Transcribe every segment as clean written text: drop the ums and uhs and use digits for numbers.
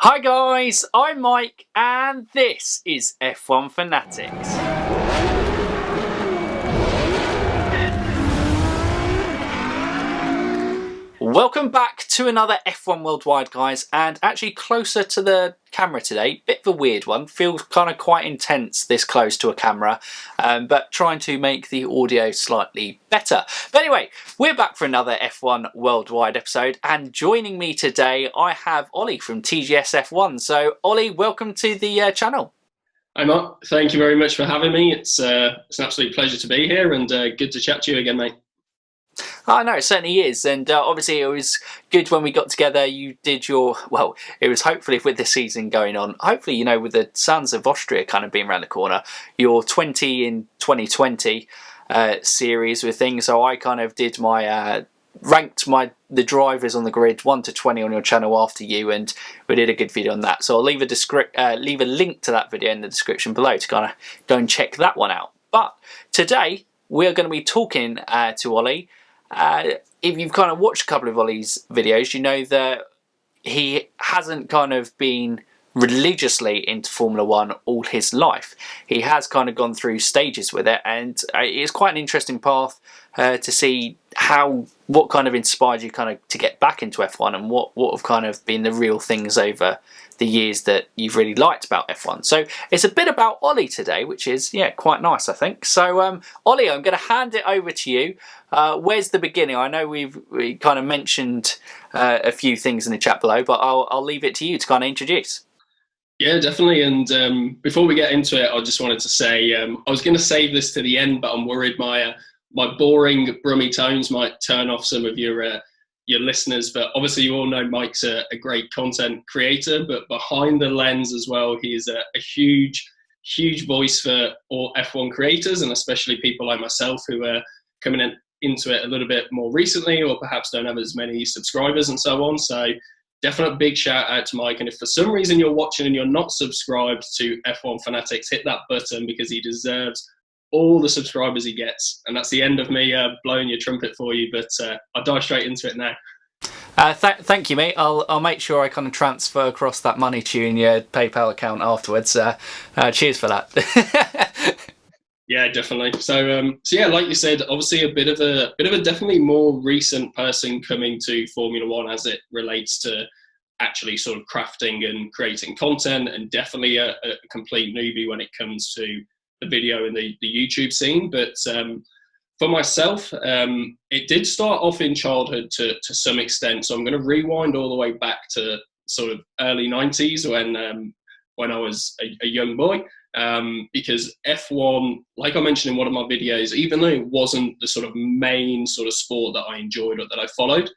Hi guys, I'm Mike and this is F1 Fanatics. Welcome back to another F1 Worldwide, guys, and actually closer to the camera today. Bit of a weird one, feels kind of quite intense this close to a camera, but trying to make the audio slightly better. But anyway, we're back for another F1 Worldwide episode, and joining me today I have Ollie from TGSF1. So Ollie, welcome to the channel. Hi Mark, thank you very much for having me. It's an absolute pleasure to be here and good to chat to you again, mate. Oh no, it certainly is, and obviously it was good when we got together. You did your, well, it was hopefully with the season going on, hopefully, you know, with the Sons of Austria kind of being around the corner, your 20 in 2020 series with things. So I kind of did my ranked the drivers on the grid 1 to 20 on your channel after you, and we did a good video on that. So I'll leave a link to that video in the description below to kind of go and check that one out. But today we're going to be talking to Ollie. If you've kind of watched a couple of Ollie's videos, you know that he hasn't kind of been religiously into Formula One all his life. He has kind of gone through stages with it, and it's quite an interesting path to see what kind of inspired you kind of to get back into F1, and what have kind of been the real things over the years that you've really liked about F1. So it's a bit about Ollie today, which is, yeah, quite nice, I think. So Ollie, I'm going to hand it over to you. Where's the beginning? I know we kind of mentioned a few things in the chat below, but I'll leave it to you to kind of introduce. Yeah, definitely. And before we get into it, I just wanted to say I was going to save this to the end, but I'm worried my boring brummy tones might turn off some of your listeners. But obviously, you all know Mike's a great content creator, but behind the lens as well, he is a huge voice for all F1 creators, and especially people like myself who are coming into it a little bit more recently, or perhaps don't have as many subscribers and so on. So definite big shout out to Mike. And if for some reason you're watching and you're not subscribed to F1 Fanatics, hit that button, because he deserves all the subscribers he gets. And that's the end of me blowing your trumpet for you, but I'll dive straight into it now. Thank you, mate. I'll make sure I kind of transfer across that money to you in your PayPal account afterwards. Cheers for that. Yeah, definitely. So yeah, like you said, obviously a bit of a definitely more recent person coming to Formula One as it relates to actually sort of crafting and creating content, and definitely a complete newbie when it comes to the video and the YouTube scene. But for myself, it did start off in childhood to some extent. So I'm going to rewind all the way back to sort of early 90s when I was a young boy. Because F1, like I mentioned in one of my videos, even though it wasn't the sort of main sort of sport that I enjoyed or that I followed,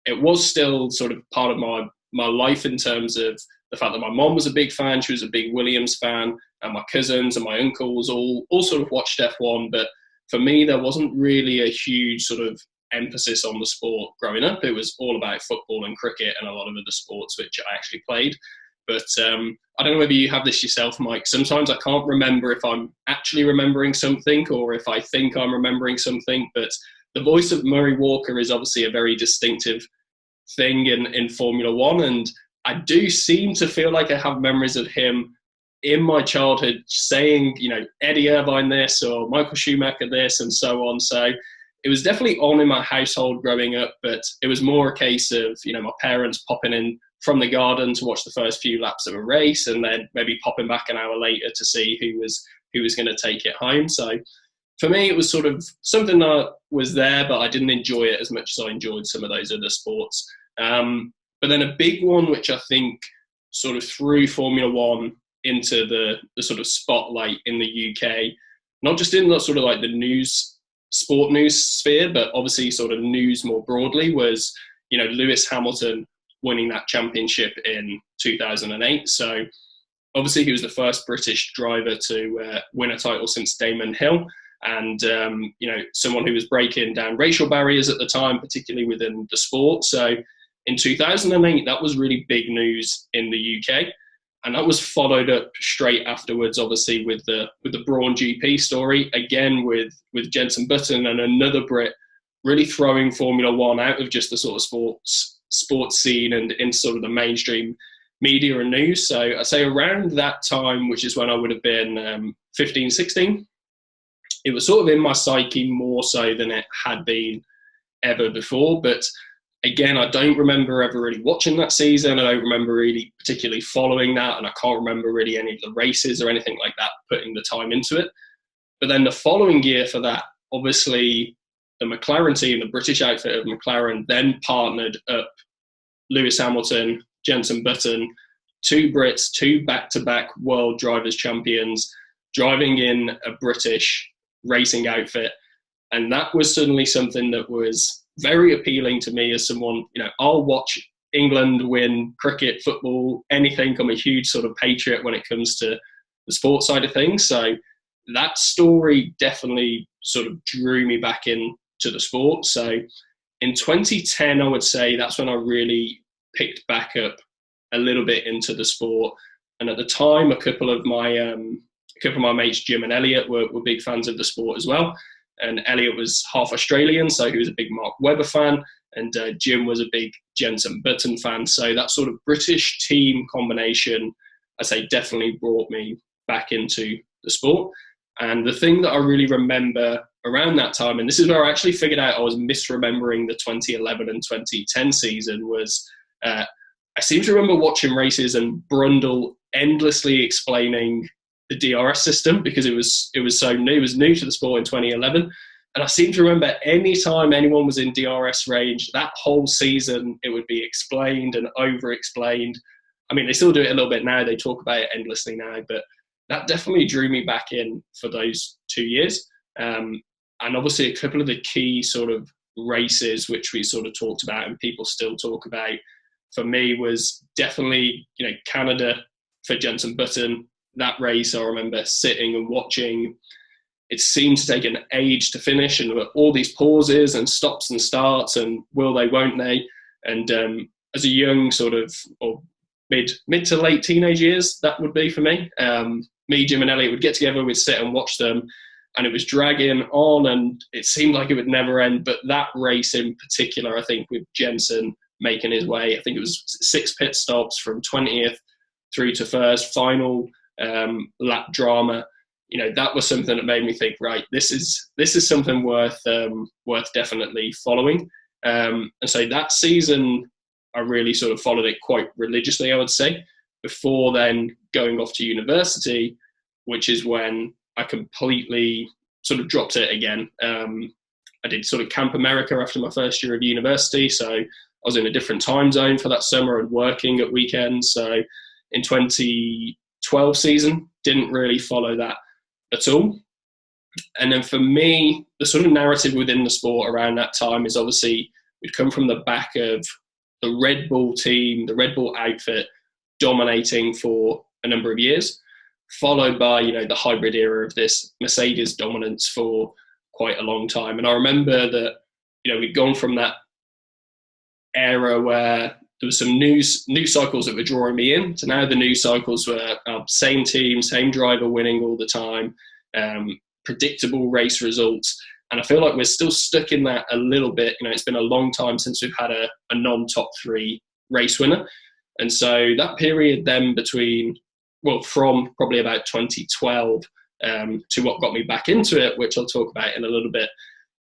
it was still sort of part of my life in terms of the fact that my mom was a big fan. She was a big Williams fan, and my cousins and my uncles all sort of watched F1. But for me, there wasn't really a huge sort of emphasis on the sport growing up. It was all about football and cricket and a lot of other sports which I actually played. But I don't know whether you have this yourself, Mike. Sometimes I can't remember if I'm actually remembering something or if I think I'm remembering something. But the voice of Murray Walker is obviously a very distinctive thing in Formula One. And I do seem to feel like I have memories of him in my childhood saying, you know, Eddie Irvine this or Michael Schumacher this and so on. So it was definitely on in my household growing up, but it was more a case of, you know, my parents popping in from the garden to watch the first few laps of a race, and then maybe popping back an hour later to see who was going to take it home. So for me, it was sort of something that was there, but I didn't enjoy it as much as I enjoyed some of those other sports. But then a big one, which I think sort of threw Formula One into the sort of spotlight in the UK, not just in the sort of like the sport news sphere, but obviously sort of news more broadly, was, you know, Lewis Hamilton winning that championship in 2008. So obviously he was the first British driver to win a title since Damon Hill, and you know, someone who was breaking down racial barriers at the time, particularly within the sport. So in 2008, that was really big news in the UK, and that was followed up straight afterwards, obviously with the Brawn GP story, again with Jenson Button and another Brit really throwing Formula One out of just the sort of sports scene and into sort of the mainstream media and news. So I'd say around that time, which is when I would have been 15, 16, it was sort of in my psyche more so than it had been ever before. But again, I don't remember ever really watching that season. I don't remember really particularly following that, and I can't remember really any of the races or anything like that, putting the time into it. But then the following year for that, obviously the McLaren team, the British outfit of McLaren, then partnered up Lewis Hamilton, Jenson Button, two Brits, two back-to-back world drivers champions, driving in a British racing outfit. And that was suddenly something that was very appealing to me as someone, I'll watch England win cricket, football, anything. I'm a huge sort of patriot when it comes to the sports side of things. So that story definitely sort of drew me back into the sport. So in 2010, I would say that's when I really picked back up a little bit into the sport. And at the time, a couple of my mates, Jim and Elliot, were big fans of the sport as well. And Elliot was half Australian, so he was a big Mark Webber fan, and Jim was a big Jenson Button fan. So that sort of British team combination, I say, definitely brought me back into the sport. And the thing that I really remember around that time, and this is where I actually figured out I was misremembering the 2011 and 2010 season, was I seem to remember watching races and Brundle endlessly explaining the DRS system, because it was so new. It was new to the sport in 2011. And I seem to remember any time anyone was in DRS range, that whole season, it would be explained and over-explained. I mean, they still do it a little bit now. They talk about it endlessly now, but that definitely drew me back in for those 2 years. And obviously a couple of the key sort of races, which we sort of talked about and people still talk about, for me was definitely, Canada for Jenson Button. That race, I remember sitting and watching. It seemed to take an age to finish, and all these pauses and stops and starts and will they, won't they? And as a young sort of, or mid to late teenage years, that would be for me. Me, Jim and Elliot would get together, we'd sit and watch them, and it was dragging on and it seemed like it would never end. But that race in particular, I think, with Jenson making his way, I think it was 6 pit stops from 20th through to first, final lap drama. That was something that made me think, right, this is something worth definitely following. And so that season, I really sort of followed it quite religiously, I would say, before then going off to university, which is when I completely sort of dropped it again. I did sort of Camp America after my first year of university, so I was in a different time zone for that summer and working at weekends. So in 2012 season, didn't really follow that at all. And then for me, the sort of narrative within the sport around that time is obviously we'd come from the back of the Red Bull team, the Red Bull outfit, dominating for a number of years, followed by, the hybrid era of this Mercedes dominance for quite a long time. And I remember that, we'd gone from that era where there were some news cycles that were drawing me in, to now the news cycles were same team, same driver winning all the time, predictable race results. And I feel like we're still stuck in that a little bit. It's been a long time since we've had a non-top 3 race winner. And so that period then from probably about 2012 to what got me back into it, which I'll talk about in a little bit,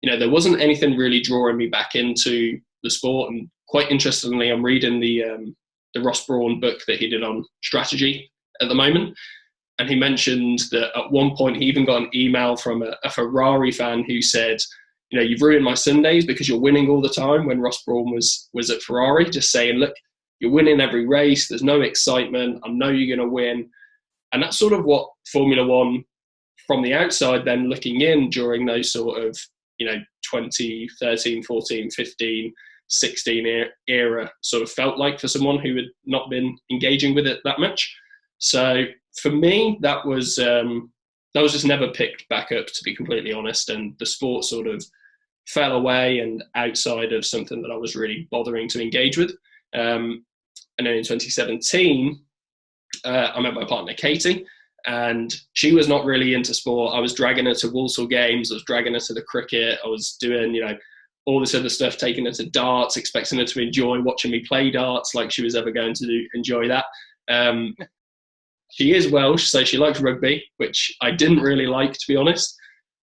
there wasn't anything really drawing me back into the sport. And quite interestingly, I'm reading the Ross Brawn book that he did on strategy at the moment. And he mentioned that at one point he even got an email from a Ferrari fan who said, you've ruined my Sundays because you're winning all the time, when Ross Brawn was at Ferrari, just saying, look, you're winning every race. There's no excitement. I know you're going to win. And that's sort of what Formula One, from the outside then looking in during those sort of, 2013, 14, 15, 16 era sort of felt like for someone who had not been engaging with it that much. So for me, that was just never picked back up, to be completely honest. And the sport sort of fell away and outside of something that I was really bothering to engage with. And then in 2017, I met my partner, Katie, and she was not really into sport. I was dragging her to Walsall games. I was dragging her to the cricket. I was doing, all this other stuff, taking her to darts, expecting her to enjoy watching me play darts, like she was ever going to enjoy that. She is Welsh, so she likes rugby, which I didn't really like, to be honest.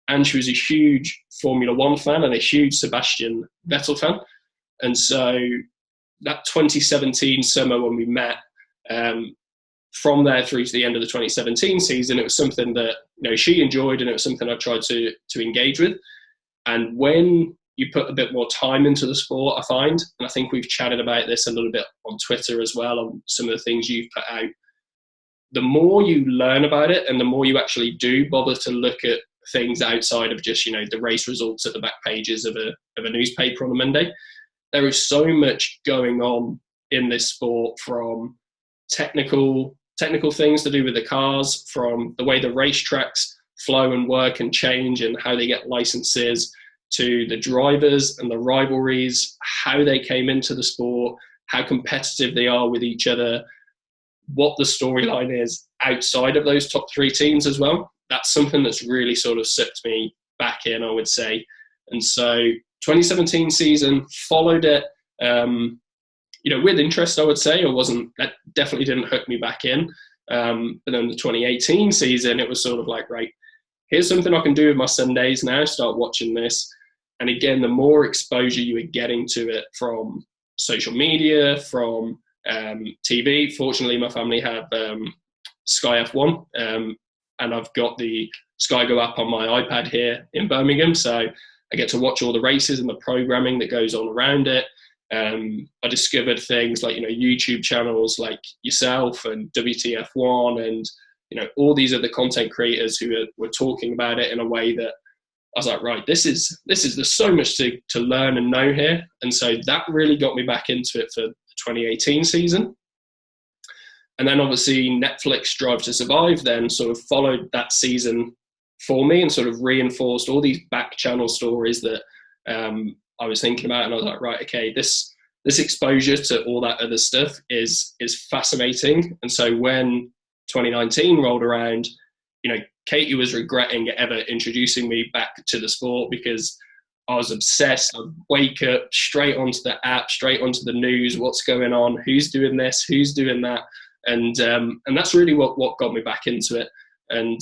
And she was a huge Formula One fan and a huge Sebastian Vettel fan. And so that 2017 summer when we met, from there through to the end of the 2017 season, it was something that, you know, she enjoyed, and it was something I tried to engage with. And when you put a bit more time into the sport, I find, and I think we've chatted about this a little bit on Twitter as well, on some of the things you've put out, the more you learn about it and the more you actually do bother to look at things outside of just, you know, the race results at the back pages of a newspaper on a Monday, there is so much going on in this sport, from technical things to do with the cars, from the way the racetracks flow and work and change and how they get licenses, to the drivers and the rivalries, how they came into the sport, how competitive they are with each other, what the storyline is outside of those top three teams as well. That's something that's really sort of sucked me back in, I would say. And so 2017 season, followed it, you know, with interest, I would say. That definitely didn't hook me back in. But then the 2018 season, it was sort of like, right, here's something I can do with my Sundays now, start watching this. And again, the more exposure you were getting to it from social media, from TV. Fortunately, my family have Sky F1, and I've got the Sky Go app on my iPad here in Birmingham, so I get to watch all the races and the programming that goes on around it. I discovered things like, you know, YouTube channels like yourself and WTF1 and, you know, all these other content creators who were talking about it in a way that I was like, right, there's so much to learn and know here. And so that really got me back into it for the 2018 season. And then obviously Netflix Drive to Survive then sort of followed that season for me and sort of reinforced all these back channel stories that I was thinking about. And I was like, right, okay, this exposure to all that other stuff is fascinating. And so when 2019 rolled around, you know, Katie was regretting ever introducing me back to the sport, because I was obsessed. I'd wake up straight onto the app, straight onto the news, what's going on, who's doing this, who's doing that. And that's really what got me back into it. And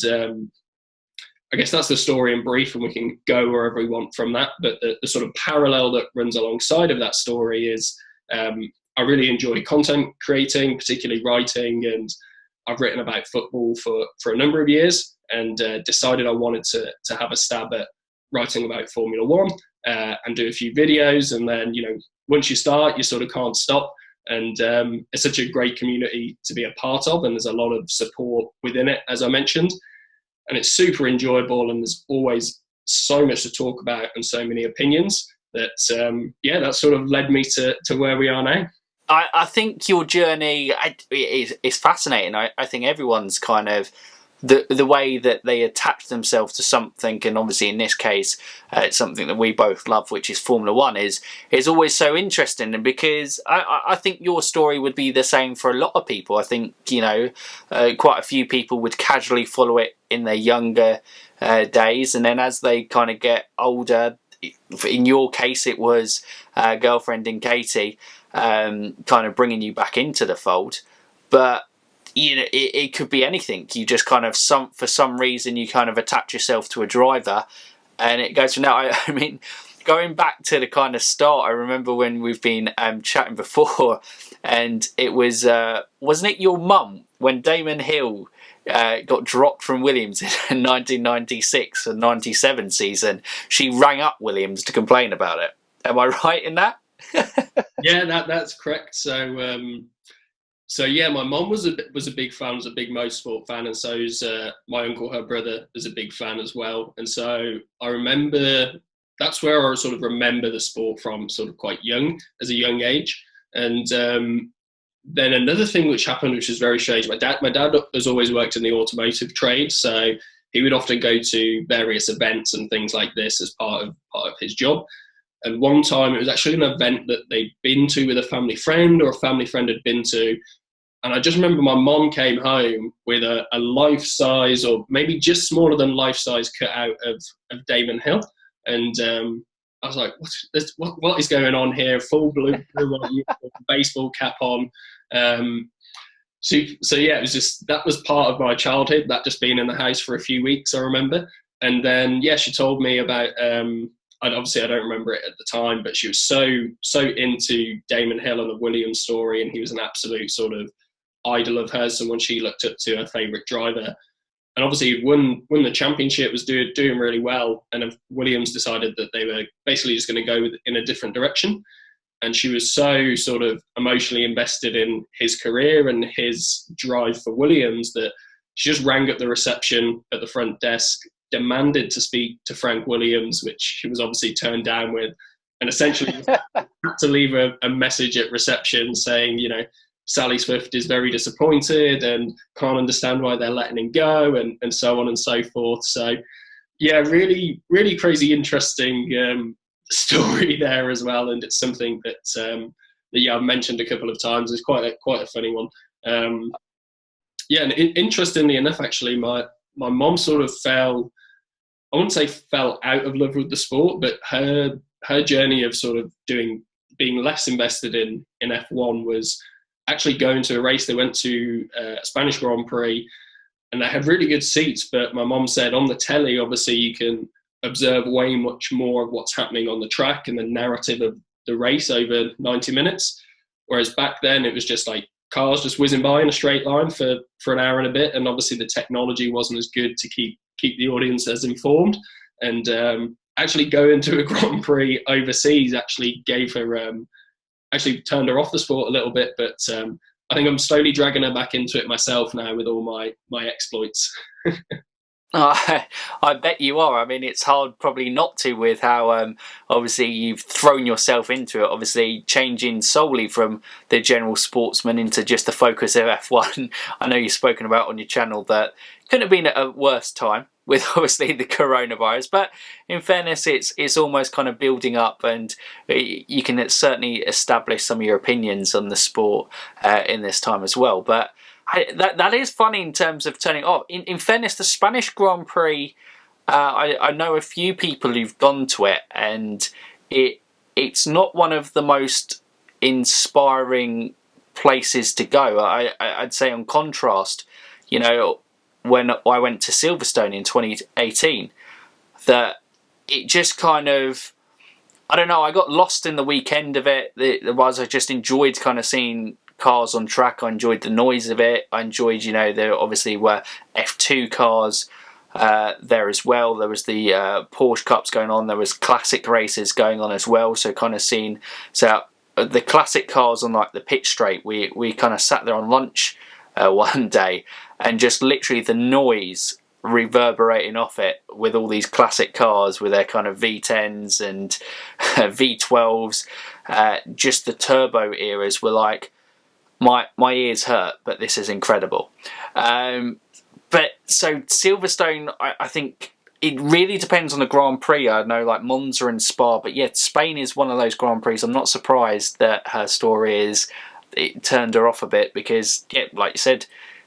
I guess that's the story in brief, and we can go wherever we want from that. But the sort of parallel that runs alongside of that story is I really enjoy content creating, particularly writing, and I've written about football for a number of years, and decided I wanted to have a stab at writing about Formula One and do a few videos. And then, you know, once you start, you sort of can't stop. And it's such a great community to be a part of, and there's a lot of support within it, as I mentioned. And it's super enjoyable, and there's always so much to talk about and so many opinions that, that sort of led me to where we are now. I think your journey is fascinating. I think everyone's kind of the way that they attach themselves to something, and obviously in this case it's something that we both love, which is Formula One, is always so interesting. And because I think your story would be the same for a lot of people. I think, you know, quite a few people would casually follow it in their younger days, and then as they kind of get older, in your case it was girlfriend in Katie kind of bringing you back into the fold. But you know, it could be anything. You just kind of for some reason you kind of attach yourself to a driver, and it goes from there. I mean, going back to the kind of start, I remember when we've been chatting before, and it was wasn't it your mum when Damon Hill got dropped from Williams in 1996 and 97 season? She rang up Williams to complain about it. Am I right in that? Yeah, that's correct. So yeah, my mom was a big fan, was a big motorsport fan, and so is my uncle, her brother, is a big fan as well. And so I remember that's where I sort of remember the sport from, sort of quite young, as a young age. And then another thing which happened, which is very strange. My dad has always worked in the automotive trade, so he would often go to various events and things like this as part of his job. And one time, it was actually an event that they'd been to with a family friend, or a family friend had been to. And I just remember my mom came home with a life-size, or maybe just smaller than life-size, cutout of Damon Hill. And I was like, what is going on here? Full blue white uniform, baseball cap on. So yeah, it was just, that was part of my childhood, that just being in the house for a few weeks, I remember. And then, yeah, she told me about, obviously I don't remember it at the time, but she was so into Damon Hill and the Williams story, and he was an absolute sort of idol of hers, someone she looked up to, her favourite driver. And obviously he'd won the championship, was doing really well, and Williams decided that they were basically just going to go in a different direction. And she was so sort of emotionally invested in his career and his drive for Williams that she just rang up the reception at the front desk, demanded to speak to Frank Williams, which she was obviously turned down with, and essentially had to leave a message at reception saying, you know, Sally Swift is very disappointed and can't understand why they're letting him go, and so on and so forth. So, yeah, really, really crazy, interesting story there as well, and it's something that yeah, I've mentioned a couple of times. It's quite a funny one. Yeah, and interestingly enough, actually, my mom sort of I wouldn't say fell out of love with the sport, but her journey of sort of being less invested in F1 was actually going to a race. They went to a Spanish Grand Prix, and they had really good seats, but my mom said on the telly, obviously you can observe way much more of what's happening on the track and the narrative of the race over 90 minutes. Whereas back then it was just like cars just whizzing by in a straight line for an hour and a bit. And obviously the technology wasn't as good to keep the audience as informed. And actually going to a Grand Prix overseas actually gave her, actually turned her off the sport a little bit. But I think I'm slowly dragging her back into it myself now with all my exploits. I bet you are. I mean, it's hard probably not to, with how obviously you've thrown yourself into it, obviously changing solely from the general sportsman into just the focus of F1. I know you've spoken about on your channel that couldn't have been at a worse time with obviously the coronavirus, but in fairness it's almost kind of building up, and you can certainly establish some of your opinions on the sport in this time as well. But that is funny in terms of turning off. In fairness, the Spanish Grand Prix, I know a few people who've gone to it, and it's not one of the most inspiring places to go. I'd say on contrast, you know, when I went to Silverstone in 2018, that it just kind of, I don't know, I got lost in the weekend of it. I just enjoyed kind of seeing cars on track. I enjoyed the noise of it. I enjoyed, you know, there obviously were F2 cars there as well. There was the Porsche Cups going on. There was classic races going on as well. So kind of seeing, so the classic cars on like the pit straight, we kind of sat there on lunch one day, and just literally the noise reverberating off it with all these classic cars with their kind of V10s and V12s, just the turbo eras were like, my ears hurt, but this is incredible. But so Silverstone, I think it really depends on the Grand Prix. I know like Monza and Spa, but yeah, Spain is one of those Grand Prix. I'm not surprised that her story is, it turned her off a bit, because yeah, like you said,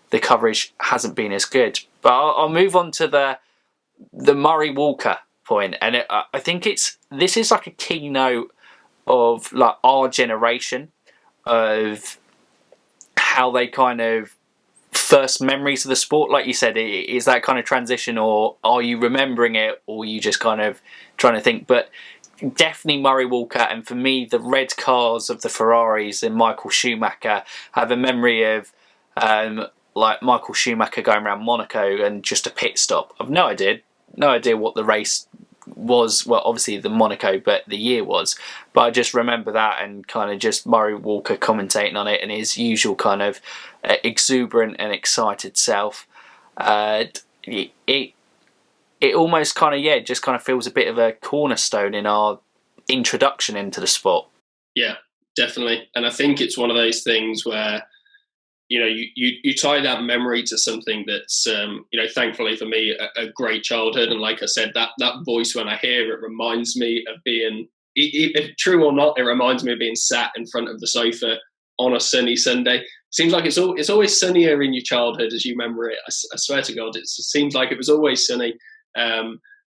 the coverage hasn't been as good. But I'll move on to the Murray Walker point, and I think this is like a keynote of like our generation, of how they kind of first memories of the sport. Like you said, is that kind of transition, or are you remembering it, or are you just kind of trying to think? But definitely Murray Walker, and for me the red cars of the Ferraris and Michael Schumacher, have a memory of like Michael Schumacher going around Monaco and just a pit stop. I've no idea what the race was, well obviously the Monaco, but the year was, but I just remember that, and kind of just Murray Walker commentating on it in his usual kind of exuberant and excited self. It almost kind of, yeah, just kind of feels a bit of a cornerstone in our introduction into the sport. Yeah, definitely. And I think it's one of those things where, you know, you tie that memory to something that's, you know, thankfully for me, a great childhood. And like I said, that voice, when I hear it, reminds me of being, if true or not, it reminds me of being sat in front of the sofa on a sunny Sunday. Seems like it's always sunnier in your childhood as you remember it. I swear to God, it seems like it was always sunny.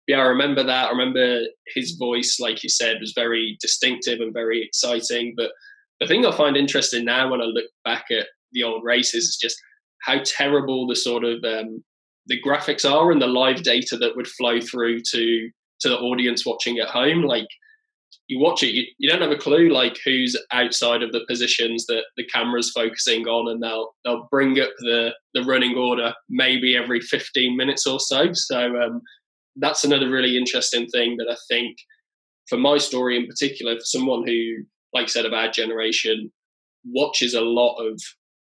yeah, I remember that. I remember his voice, like you said, was very distinctive and very exciting. But the thing I find interesting now when I look back at the old races is just how terrible the sort of the graphics are and the live data that would flow through to the audience watching at home. Like, you watch it, you don't have a clue like who's outside of the positions that the camera's focusing on, and they'll bring up the running order maybe every 15 minutes or so. So that's another really interesting thing that I think, for my story in particular, for someone who, like I said, of our generation, watches a lot of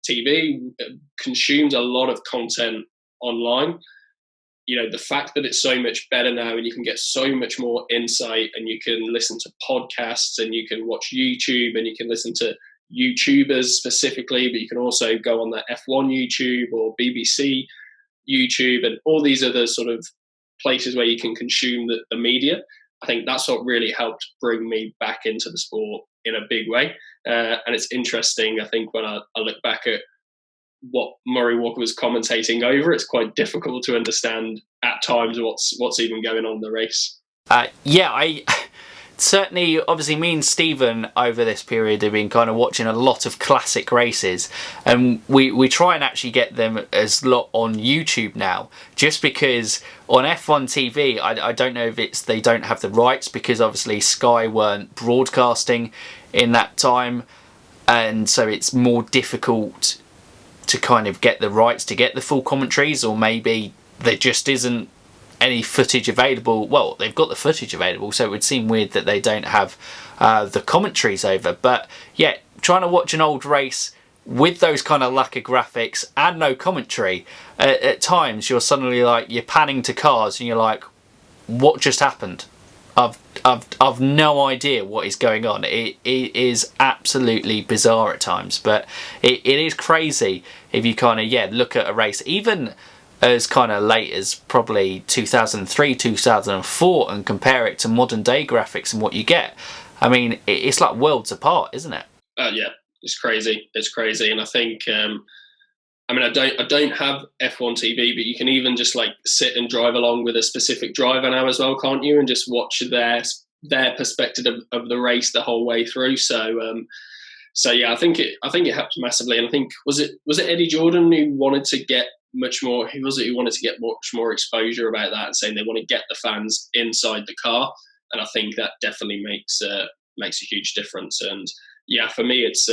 TV, consumes a lot of content online, the fact that it's so much better now and you can get so much more insight, and you can listen to podcasts and you can watch YouTube and you can listen to YouTubers specifically, but you can also go on the F1 YouTube or BBC YouTube and all these other sort of places where you can consume the media. I think that's what really helped bring me back into the sport in a big way. And it's interesting, I think, when I look back at what Murray Walker was commentating over, it's quite difficult to understand at times what's even going on in the race. I certainly, obviously, me and Stephen over this period have been kind of watching a lot of classic races, and we try and actually get them as lot on YouTube now, just because on F1 TV, I don't know if it's they don't have the rights, because obviously Sky weren't broadcasting in that time, and so it's more difficult to kind of get the rights to get the full commentaries, or maybe there just isn't any footage available. Well, they've got the footage available, so it would seem weird that they don't have the commentaries over. But yeah, trying to watch an old race with those kind of lack of graphics and no commentary, at times you're suddenly like, you're panning to cars and you're like, what just happened? I've no idea what is going on. It is absolutely bizarre at times, but it is crazy if you kind of look at a race even as kind of late as probably 2003, 2004, and compare it to modern day graphics and what you get. I mean, it's like worlds apart, isn't it? Yeah, it's crazy. It's crazy, and I think I don't have F1 TV, but you can even just like sit and drive along with a specific driver now as well, can't you? And just watch their perspective of the race the whole way through. So yeah, I think it helped massively. And I think was it Eddie Jordan who wanted to get much more? Who was it who wanted to get much more exposure about that and saying they want to get the fans inside the car? And I think that definitely makes a huge difference. And yeah, for me, it's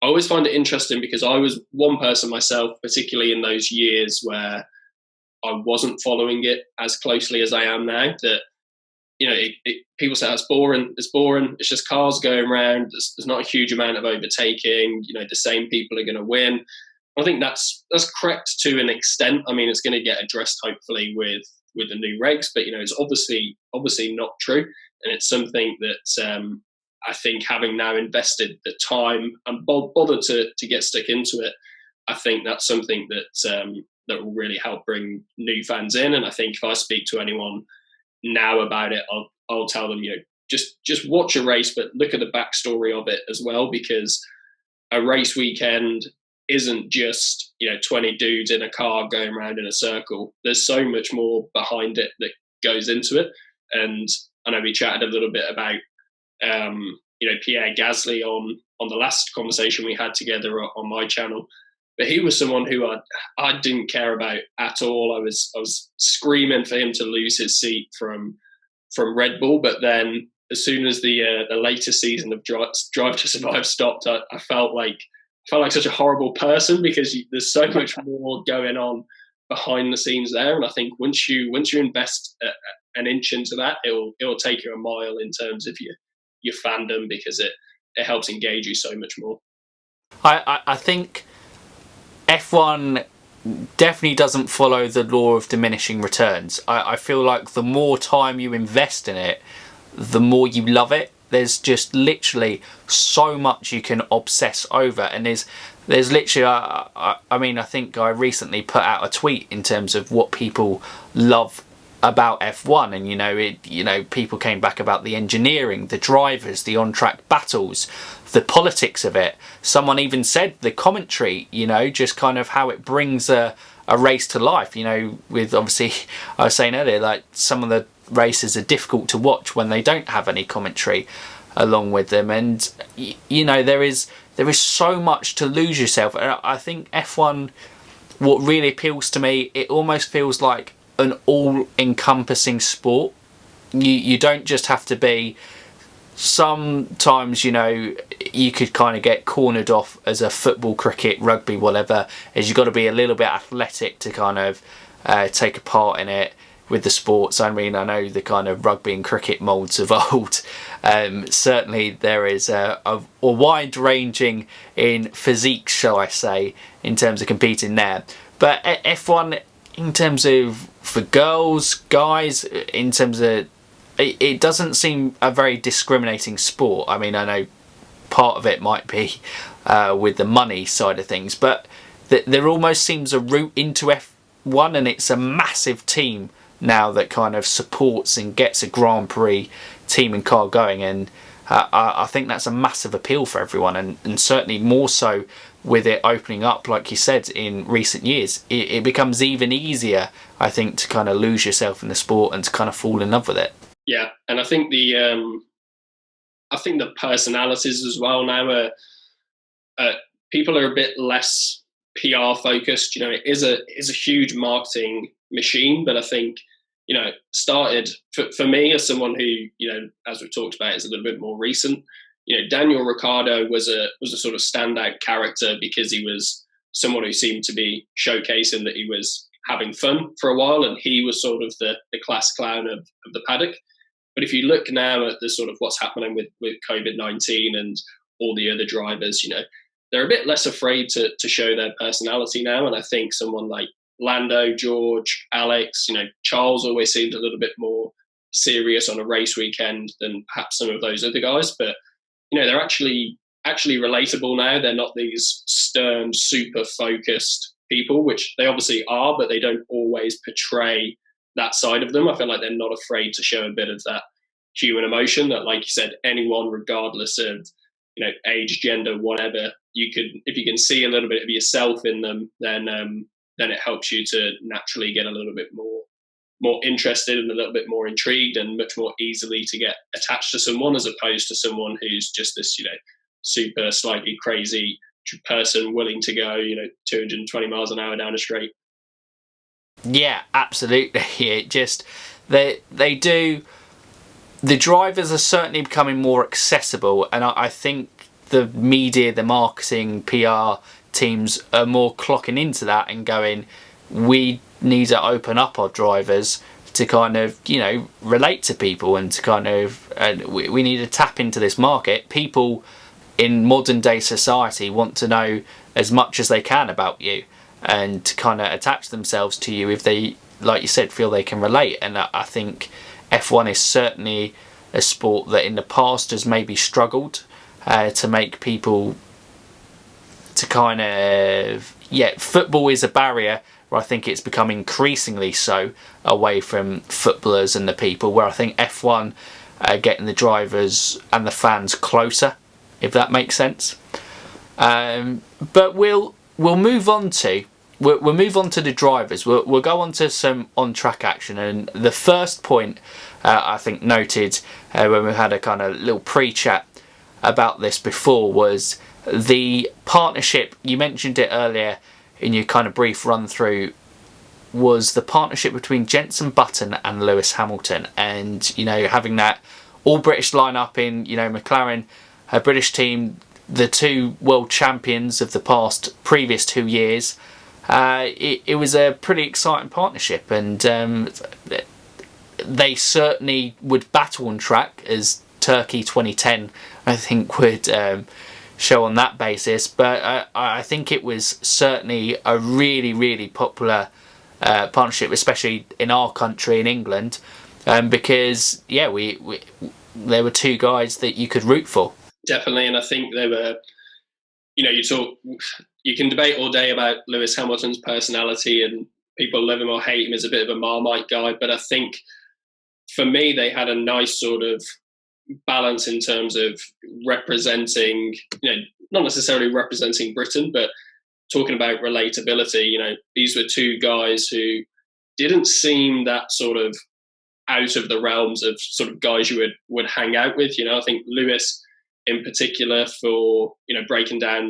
I always find it interesting because I was one person myself, particularly in those years where I wasn't following it as closely as I am now. That people say it's boring. It's boring. It's just cars going around. There's not a huge amount of overtaking. The same people are going to win. I think that's correct to an extent. I mean, it's going to get addressed hopefully with the new regs, but it's obviously not true, and it's something that I think, having now invested the time and bothered to get stuck into it, I think that's something that will really help bring new fans in. And I think if I speak to anyone now about it, I'll tell them, just watch a race, but look at the backstory of it as well, because a race weekend isn't just 20 dudes in a car going around in a circle. There's so much more behind it that goes into it. And I know we chatted a little bit about Pierre Gasly on the last conversation we had together on my channel, but he was someone who I didn't care about at all. I was screaming for him to lose his seat from Red Bull, but then as soon as the later season of Drive to Survive stopped, I felt like such a horrible person, because there's so much more going on behind the scenes there. And I think once you invest an inch into that, it'll take you a mile in terms of your fandom, because it helps engage you so much more. I think F1 definitely doesn't follow the law of diminishing returns. I feel like the more time you invest in it, the more you love it. There's just literally so much you can obsess over, and there's literally I think I recently put out a tweet in terms of what people love about F1, and people came back about the engineering, the drivers, the on-track battles, the politics of it. Someone even said the commentary, just kind of how it brings a a race to life. You know, with obviously I was saying earlier, like some of the races are difficult to watch when they don't have any commentary along with them, and you know there is so much to lose yourself. And I think F1, what really appeals to me, it almost feels like an all-encompassing sport. You don't just have to be. Sometimes, you know, you could kind of get cornered off as a football, cricket, rugby, whatever, as you've got to be a little bit athletic to kind of take a part in it with the sports. I mean, I know the kind of rugby and cricket moulds of old. Certainly there is a wide ranging in physique, shall I say, in terms of competing there. But F1, in terms of for girls, guys, in terms of it doesn't seem a very discriminating sport. I mean, I know part of it might be with the money side of things, but there almost seems a route into F1, and it's a massive team now that kind of supports and gets a Grand Prix team and car going, and I think that's a massive appeal for everyone, and certainly more so with it opening up, like you said, in recent years. It becomes even easier, I think, to kind of lose yourself in the sport and to kind of fall in love with it. Yeah, and I think the personalities as well now are people are a bit less PR focused. You know, it is a huge marketing machine, but I think, you know, started for me as someone who, you know, as we've talked about, is a little bit more recent. You know, Daniel Ricciardo was a sort of standout character because he was someone who seemed to be showcasing that he was having fun for a while, and he was sort of the class clown of the paddock. But if you look now at the sort of what's happening with COVID-19 and all the other drivers, you know, they're a bit less afraid to show their personality now. And I think someone like Lando, George, Alex, you know, Charles always seemed a little bit more serious on a race weekend than perhaps some of those other guys. But, you know, they're actually relatable now. They're not these stern, super focused people, which they obviously are, but they don't always portray that side of them. I feel like they're not afraid to show a bit of that human emotion that, like you said, anyone, regardless of, you know, age, gender, whatever, if you can see a little bit of yourself in them, then it helps you to naturally get a little bit more interested and a little bit more intrigued, and much more easily to get attached to someone, as opposed to someone who's just this, you know, super slightly crazy person willing to go, you know, 220 miles an hour down a straight. Yeah, absolutely. It just they do. The drivers are certainly becoming more accessible, and I think the media, the marketing, PR teams are more clocking into that and going, we need to open up our drivers to kind of, you know, relate to people, and to kind of, we need to tap into this market. People in modern day society want to know as much as they can about you, and to kind of attach themselves to you if they, like you said, feel they can relate. And I think F1 is certainly a sport that in the past has maybe struggled to make people to kind of, yeah, football is a barrier, where I think it's become increasingly so away from footballers and the people, where I think F1 getting the drivers and the fans closer, if that makes sense. But we'll move on to the drivers. We'll go on to some on-track action, and the first point I think noted when we had a kind of little pre-chat about this before was the partnership. You mentioned it earlier in your kind of brief run through, was the partnership between Jenson Button and Lewis Hamilton, and, you know, having that all British lineup in, you know, McLaren, a British team, the two world champions of the previous 2 years. It was a pretty exciting partnership, and they certainly would battle on track, as Turkey 2010 I think would show on that basis. But I think it was certainly a really, really popular partnership, especially in our country, in England, because yeah, there were two guys that you could root for. Definitely, and I think they were, you know, you can debate all day about Lewis Hamilton's personality, and people love him or hate him as a bit of a Marmite guy, but I think for me they had a nice sort of balance in terms of representing, you know, not necessarily representing Britain, but talking about relatability, these were two guys who didn't seem that sort of out of the realms of sort of guys you would hang out with. I think Lewis in particular for, breaking down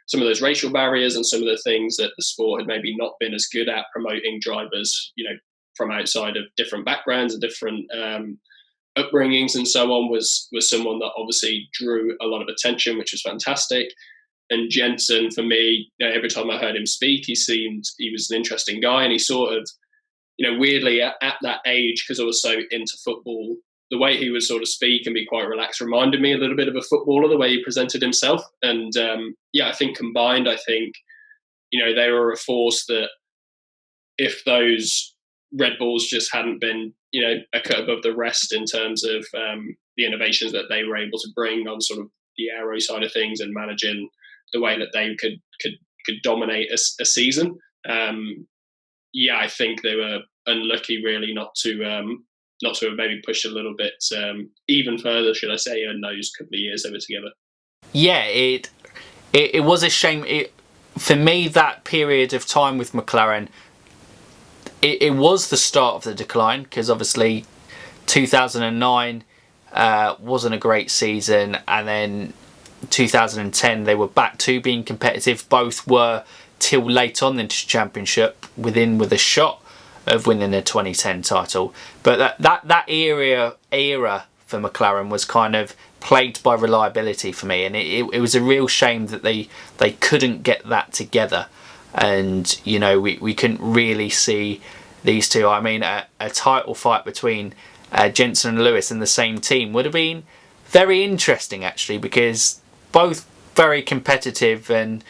some of those racial barriers and some of the things that the sport had maybe not been as good at promoting drivers, from outside of different backgrounds and different upbringings and so on, was someone that obviously drew a lot of attention, which was fantastic. And Jensen, for me, every time I heard him speak, he was an interesting guy, and he sort of, weirdly at that age, because I was so into football, the way he would sort of speak and be quite relaxed reminded me a little bit of a footballer, the way he presented himself. And I think combined, they were a force that, if those Red Bulls just hadn't been, a cut above the rest in terms of the innovations that they were able to bring on sort of the aero side of things and managing the way that they could dominate a season. I think they were unlucky, really, not to have maybe pushed a little bit even further, should I say, in those couple of years they were together. Yeah, it was a shame. For me, that period of time with McLaren, it was the start of the decline, because obviously 2009 wasn't a great season, and then 2010 they were back to being competitive. Both were till late on into the championship with a shot of winning the 2010 title. But that era for McLaren was kind of plagued by reliability for me, and it was a real shame that they couldn't get that together. And we couldn't really see these two. I mean, a title fight between Jensen and Lewis in the same team would have been very interesting, actually, because both very competitive, and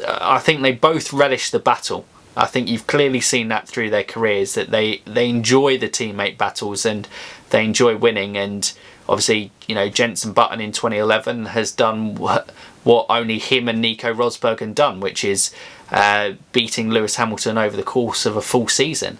I think they both relish the battle. I think you've clearly seen that through their careers, that they enjoy the teammate battles and they enjoy winning. And obviously, Jensen Button in 2011 has done what only him and Nico Rosberg had done, which is beating Lewis Hamilton over the course of a full season.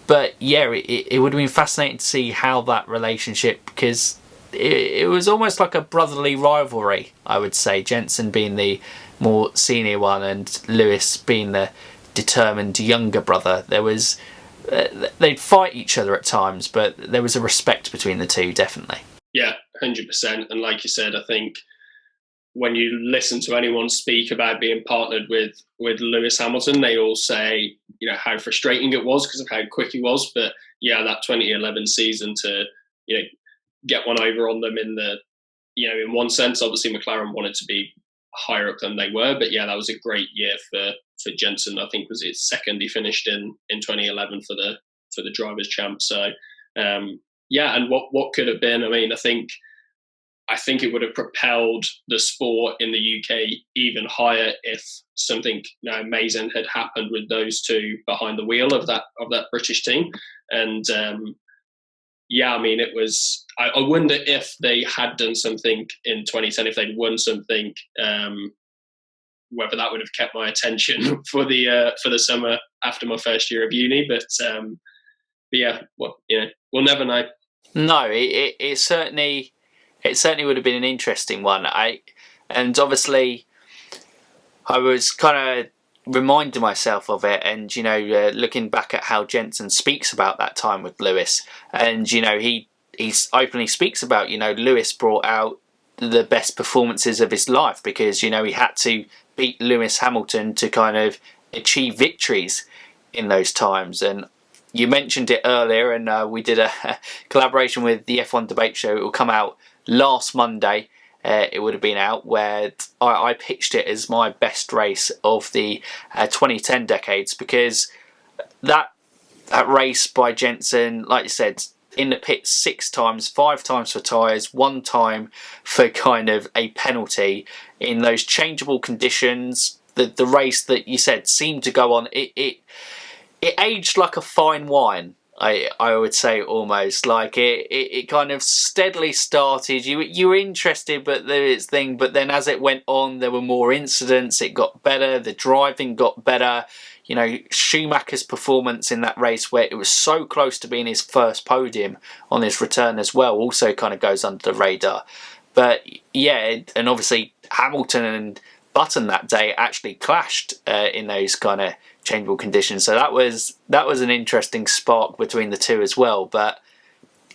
But yeah, it would have been fascinating to see how that relationship, because it was almost like a brotherly rivalry, I would say. Jensen being the more senior one and Lewis being the determined younger brother. They'd fight each other at times, but there was a respect between the two, definitely. Yeah, 100%. And like you said, I think when you listen to anyone speak about being partnered with Lewis Hamilton, they all say, how frustrating it was because of how quick he was. But yeah, that 2011 season to, get one over on them in one sense, obviously McLaren wanted to be higher up than they were. But yeah, that was a great year for Jensen. I think was his second. He finished in 2011 for the Drivers' Champ. So and what could have been? I mean, I think it would have propelled the sport in the UK even higher if something amazing had happened with those two behind the wheel of that British team. And I mean, it was. I wonder if they had done something in 2010, if they'd won something, whether that would have kept my attention for the summer after my first year of uni. But we'll never know. No, it certainly would have been an interesting one. And obviously I was kind of reminding myself of it, and looking back at how Jensen speaks about that time with Lewis, and he openly speaks about Lewis brought out the best performances of his life, because he had to beat Lewis Hamilton to kind of achieve victories in those times. And you mentioned it earlier, and we did a collaboration with the F1 debate show. It will come out last Monday. It would have been out, where I pitched it as my best race of the 2010 decades, because that race by Jensen, like you said, in the pits 6 times, 5 times for tyres, 1 time for kind of a penalty in those changeable conditions. The race that you said seemed to go on. It aged like a fine wine. I would say, almost like it kind of steadily started. You were interested, but then as it went on, there were more incidents. It got better. The driving got better. Schumacher's performance in that race, where it was so close to being his first podium on his return as well, also kind of goes under the radar. But yeah, and obviously Hamilton and Button that day actually clashed in those kind of changeable conditions. So that was an interesting spark between the two as well. But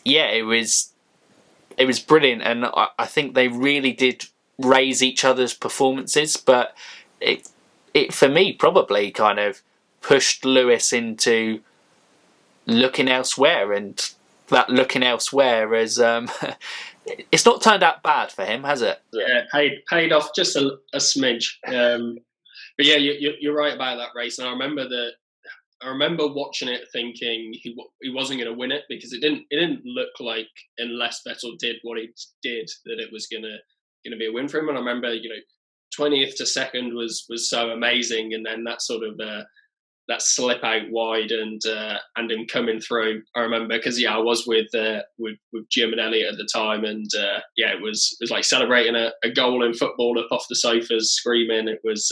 yeah, it was brilliant, and I think they really did raise each other's performances. But it for me probably kind of pushed Lewis into looking elsewhere, and that looking elsewhere is it's not turned out bad for him, has it? Yeah, paid off just a smidge. But yeah, you're right about that race, and I remember watching it thinking he wasn't going to win it, because it didn't look like, unless Vettel did what he did, that it was going to be a win for him. And I remember 20th to second was so amazing, and then that sort of that slip out wide and him coming through. I remember, because I was with Jim and Elliot at the time, and it was like celebrating a goal in football up off the sofas, screaming. It was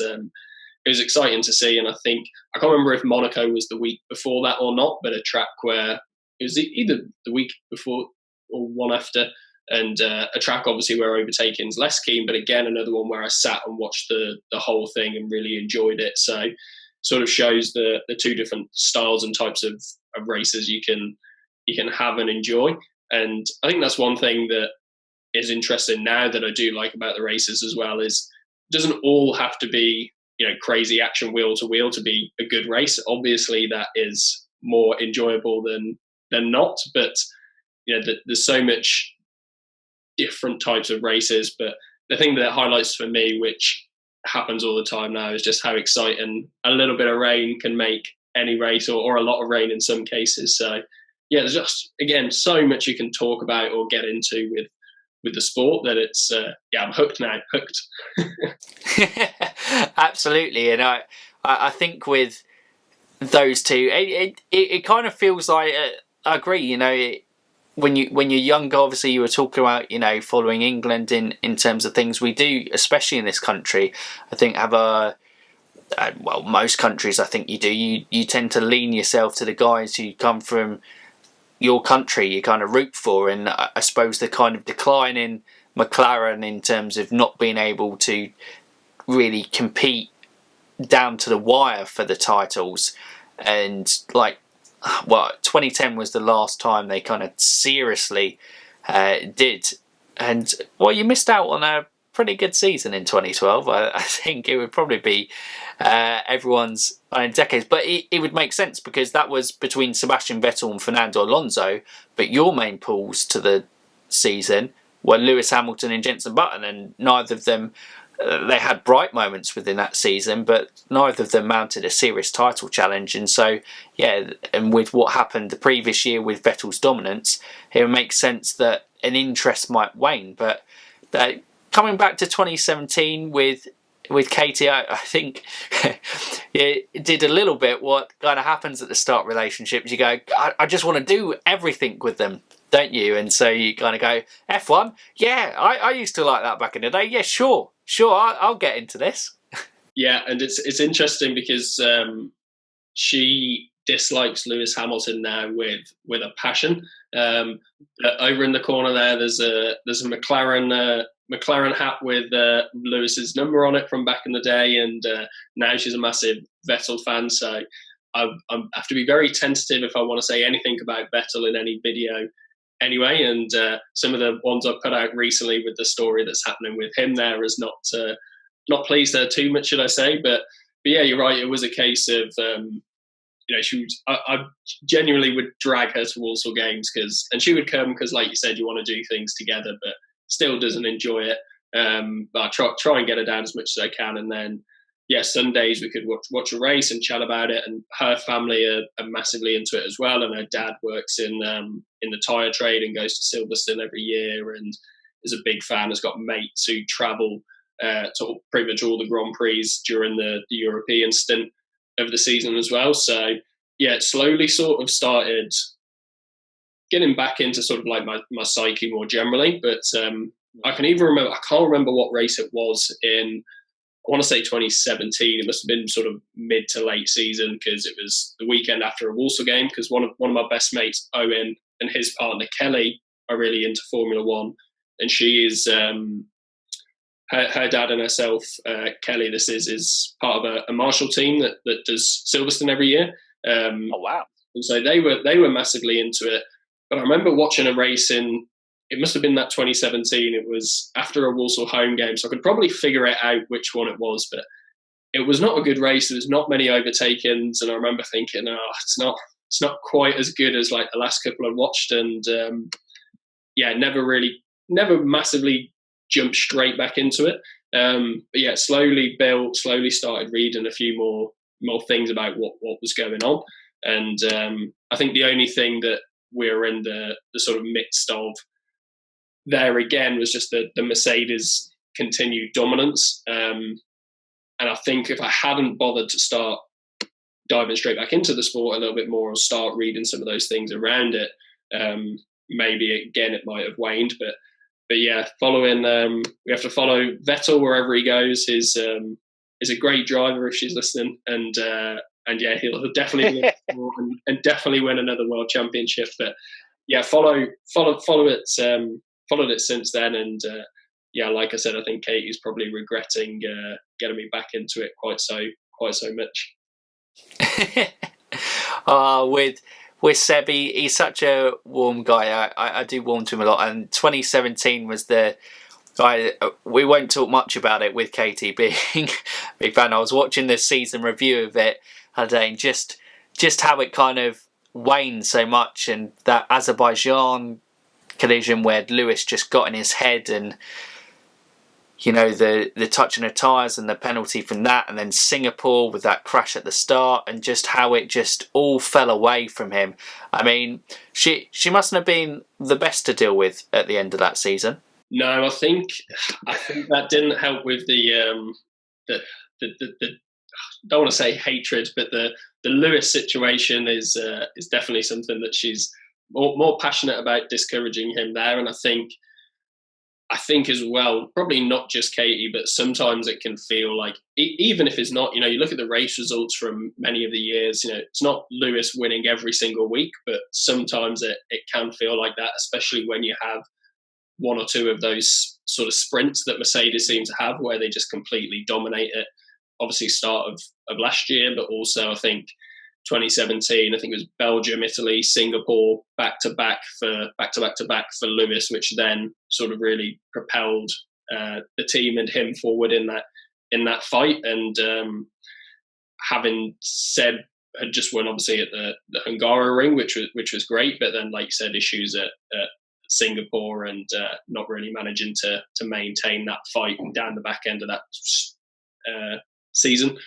exciting to see, and I can't remember if Monaco was the week before that or not, but a track where it was either the week before or one after, and a track obviously where overtaking's less keen, but again another one where I sat and watched the whole thing and really enjoyed it. So sort of shows the two different styles and types of races you can have and enjoy. And I think that's one thing that is interesting now that I do like about the races as well, is it doesn't all have to be crazy action wheel to wheel to be a good race. Obviously that is more enjoyable than not, but there's so much different types of races. But the thing that highlights for me, which happens all the time now, is just how exciting a little bit of rain can make any race, or a lot of rain in some cases. So yeah, there's just, again, so much you can talk about or get into with the sport, that it's I'm hooked now. Absolutely. And I think with those two, it kind of feels like I agree. When you're younger, obviously you were talking about following England in terms of things we do, especially in this country. I think have most countries, I think you do. You tend to lean yourself to the guys who come from your country you kind of root for, and I suppose the kind of decline in McLaren in terms of not being able to really compete down to the wire for the titles, and 2010 was the last time they kind of seriously did, and you missed out on a pretty good season in 2012. I think it would probably be everyone's decades, but it would make sense because that was between Sebastian Vettel and Fernando Alonso, but your main pulls to the season were Lewis Hamilton and Jenson Button, and neither of them they had bright moments within that season, but neither of them mounted a serious title challenge. And so and with what happened the previous year with Vettel's dominance, it would make sense that an interest might wane. But coming back to 2017 with Katie, I think it did a little bit what kind of happens at the start of relationships. You go, I just want to do everything with them, don't you? And so you kind of go, F1, yeah, I used to like that back in the day. Yeah, sure, I'll get into this. Yeah, and it's interesting because she dislikes Lewis Hamilton now with a passion. Over in the corner there's a McLaren hat with Lewis's number on it from back in the day, and now she's a massive Vettel fan. So I have to be very tentative if I want to say anything about Vettel in any video. Anyway, and some of the ones I've put out recently with the story that's happening with him there has not pleased her too much, should I say? But yeah, you're right. It was a case of I genuinely would drag her to Walsall games and she would come because, like you said, you want to do things together, but still doesn't enjoy it. But I try and get her down as much as I can, and then Sundays we could watch a race and chat about it. And her family are massively into it as well. And her dad works in the tyre trade and goes to Silverstone every year and is a big fan. Has got mates who travel to pretty much all the Grand Prix during the European stint of the season as well. So it slowly sort of started getting back into sort of like my psyche more generally. But I can't remember what race it was in. I want to say 2017. It must have been sort of mid to late season because it was the weekend after a Walsall game. Because one of my best mates, Owen, and his partner Kelly are really into Formula One, and she is her dad and herself, Kelly, this is part of a marshal team that does Silverstone every year. Oh wow! And so they were massively into it. But I remember watching a race it must have been that 2017. It was after a Walsall home game, so I could probably figure it out which one it was. But it was not a good race. There was not many overtakings, and I remember thinking, "Oh, it's not quite as good as like the last couple I watched." And never massively jumped straight back into it. But yeah, slowly built, slowly started reading a few more things about what was going on. And I think the only thing that we're in the sort of midst of there again was just the Mercedes continued dominance. And I think if I hadn't bothered to start diving straight back into the sport a little bit more, or start reading some of those things around it, maybe again it might have waned. But yeah, we have to follow Vettel wherever he goes. He's a great driver if she's listening, and yeah, he'll definitely win and definitely win another world championship. But yeah, followed it since then, and yeah, like I said, I think Katie's probably regretting getting me back into it quite so much. With Seb, he's such a warm guy. I do warm to him a lot. And 2017 was we won't talk much about it with Katie being a big fan. I was watching the season review of it today, and just how it kind of waned so much, and that Azerbaijan collision where Lewis just got in his head, and you know, the touching of tyres and the penalty from that, and then Singapore with that crash at the start, and just how it just all fell away from him. I mean, she mustn't have been the best to deal with at the end of that season. No, I think that didn't help with the don't want to say hatred, but the Lewis situation is definitely something that she's more passionate about discouraging him there, and I think as well, probably not just Katie, but sometimes it can feel like, even if it's not, you know, you look at the race results from many of the years, you know, it's not Lewis winning every single week, but sometimes it can feel like that, especially when you have one or two of those sort of sprints that Mercedes seem to have where they just completely dominate it. Obviously start of last year, but also I think 2017, I think it was Belgium, Italy, Singapore, back to back for Lewis, which then sort of really propelled the team and him forward in that fight. And having Seb had just won obviously at the Hungaroring, which was great, but then like you said, issues at Singapore and not really managing to maintain that fight down the back end of that season.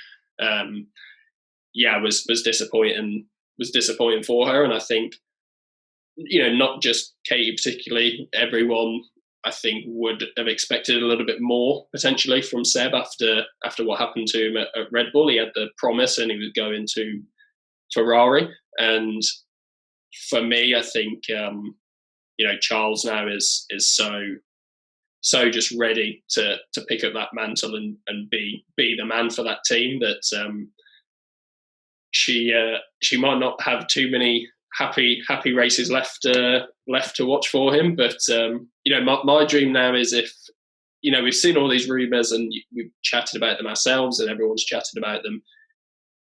Was disappointing for her, and I think, you know, not just Katie particularly, everyone I think would have expected a little bit more potentially from Seb after what happened to him at Red Bull. He had the promise and he was going to Ferrari, and for me, I think you know, Charles now is so just ready to pick up that mantle and be the man for that team that. She might not have too many happy races left to watch for him, but you know, my dream now is, if you know, we've seen all these rumours and we've chatted about them ourselves and everyone's chatted about them.